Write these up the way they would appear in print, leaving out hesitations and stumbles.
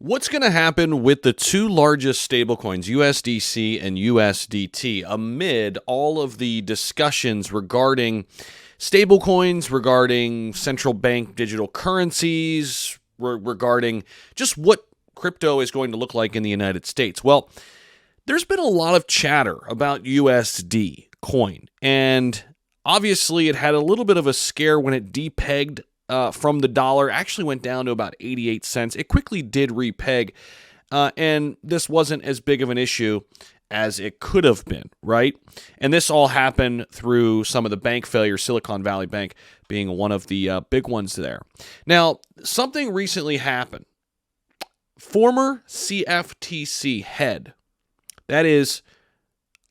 What's going to happen with the two largest stablecoins, USDC and USDT, amid all of the discussions regarding stablecoins, regarding central bank digital currencies, regarding just what crypto is going to look like in the United States? Well, there's been a lot of chatter about USD coin, and obviously it had a little bit of a scare when it depegged from the dollar, actually went down to about 88 cents. It quickly did repeg, and this wasn't as big of an issue as it could have been, right? And this all happened through some of the bank failures, Silicon Valley Bank being one of the big ones there. Now, something recently happened. Former CFTC head, that is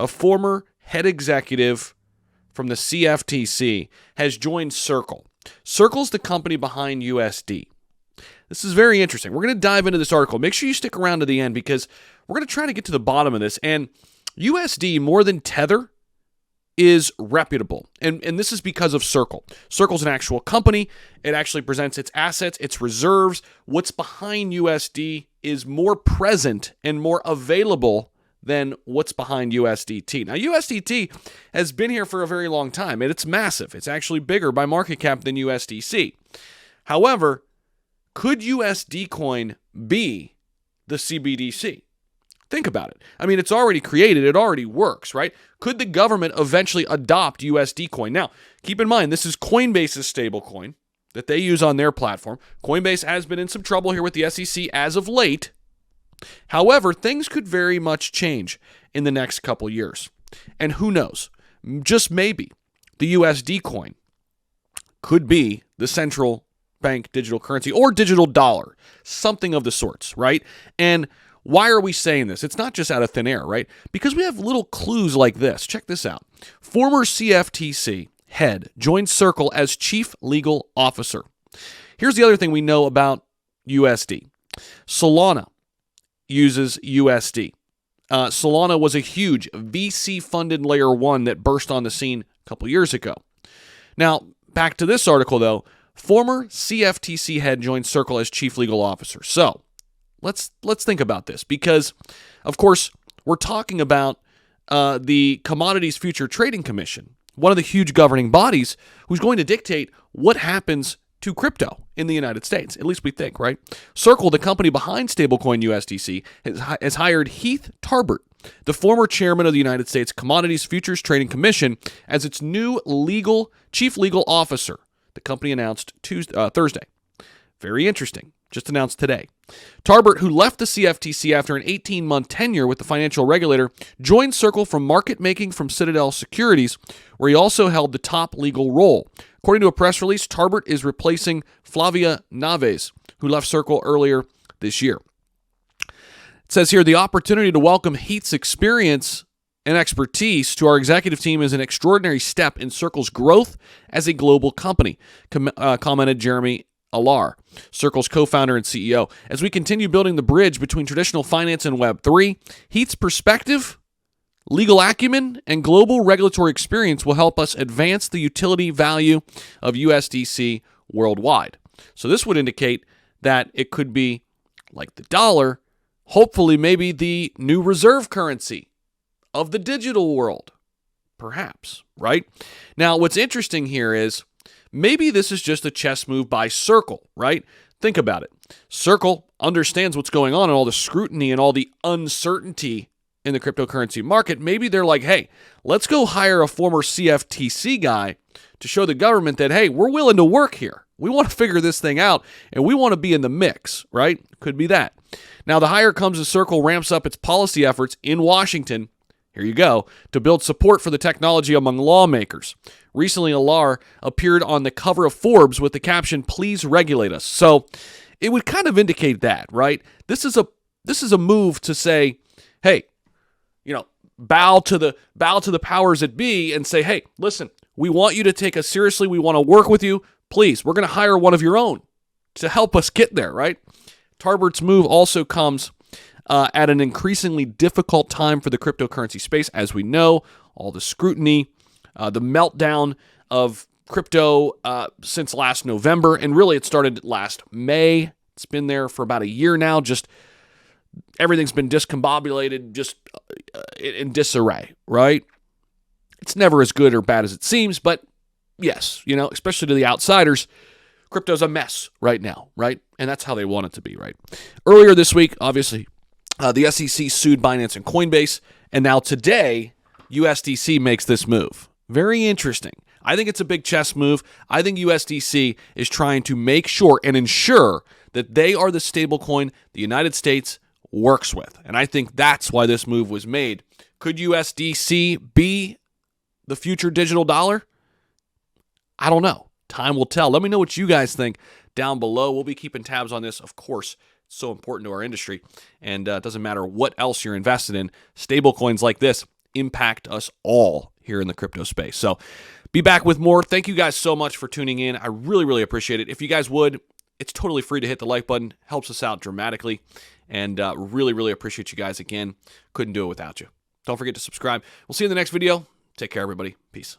a former head executive from the CFTC, has joined Circle. Circle's the company behind USD. This is very interesting. We're going to dive into this article. Make sure you stick around to the end because we're going to try to get to the bottom of this. And USD, more than Tether, is reputable. And this is because of Circle. Circle's an actual company. It actually presents its assets, its reserves. What's behind USD is more present and more available than what's behind USDT. Now, USDT has been here for a very long time, and it's massive. It's actually bigger by market cap than USDC. However, could USD coin be the CBDC? Think about it. I mean, it's already created. It already works, right? Could the government eventually adopt USD coin? Now, keep in mind, this is Coinbase's stablecoin that they use on their platform. Coinbase has been in some trouble here with the SEC as of late. However, things could very much change in the next couple years. And who knows? Just maybe the USD coin could be the central bank digital currency or digital dollar, something of the sorts, right? And why are we saying this? It's not just out of thin air, right? Because we have little clues like this. Check this out. Former CFTC head joined Circle as chief legal officer. Here's the other thing we know about USD. Solana uses USD. Solana was a huge VC-funded layer one that burst on the scene a couple years ago. Now, back to this article, though. Former CFTC head joined Circle as chief legal officer. So, let's think about this because, of course, we're talking about the Commodities Future Trading Commission, one of the huge governing bodies who's going to dictate what happens to crypto in the United States. At least we think, right? Circle, the company behind stablecoin USDC, has hired Heath Tarbert, the former chairman of the United States Commodities Futures Trading Commission, as its new chief legal officer. The company announced Thursday. Very interesting. Just announced today. Tarbert, who left the CFTC after an 18-month tenure with the financial regulator, joined Circle from market making from Citadel Securities, where he also held the top legal role. According to a press release, Tarbert is replacing Flavia Naves, who left Circle earlier this year. It says here, the opportunity to welcome Heath's experience and expertise to our executive team is an extraordinary step in Circle's growth as a global company, commented Jeremy Alar, Circle's co-founder and CEO. As we continue building the bridge between traditional finance and Web3, Heath's perspective, legal acumen, and global regulatory experience will help us advance the utility value of USDC worldwide. So this would indicate that it could be, like the dollar, hopefully maybe the new reserve currency of the digital world. Perhaps, right? Now, what's interesting here is maybe this is just a chess move by Circle, right? Think about it. Circle understands what's going on and all the scrutiny and all the uncertainty in the cryptocurrency market. Maybe they're like, hey, let's go hire a former CFTC guy to show the government that, hey, we're willing to work here. We want to figure this thing out, and we want to be in the mix, right? Could be that. Now, the hire comes as Circle ramps up its policy efforts in Washington, here you go, to build support for the technology among lawmakers. Recently, Alar appeared on the cover of Forbes with the caption, "Please regulate us." So it would kind of indicate that, right? This is a move to say, hey, bow to the powers that be and say, hey, listen, we want you to take us seriously. We want to work with you. Please, we're going to hire one of your own to help us get there, right? Tarbert's move also comes at an increasingly difficult time for the cryptocurrency space. As we know, all the scrutiny, the meltdown of crypto since last November, and really it started last May, It's been there for about a year now. Just everything's been discombobulated, just in disarray, right? It's never as good or bad as it seems, but yes, especially to the outsiders, crypto's a mess right now, right? And that's how they want it to be, right? Earlier this week, obviously, the SEC sued Binance and Coinbase, and now today, USDC makes this move. Very interesting. I think it's a big chess move. I think USDC is trying to make sure and ensure that they are the stablecoin the United States works with. And I think that's why this move was made. Could USDC be the future digital dollar? I don't know. Time will tell. Let me know what you guys think down below. We'll be keeping tabs on this, of course. It's so important to our industry. And it doesn't matter what else you're invested in. Stablecoins like this impact us all here in the crypto space. So be back with more. Thank you guys so much for tuning in. I really, really appreciate it. If you guys would, it's totally free to hit the like button. Helps us out dramatically. And really, really appreciate you guys again. Couldn't do it without you. Don't forget to subscribe. We'll see you in the next video. Take care, everybody. Peace.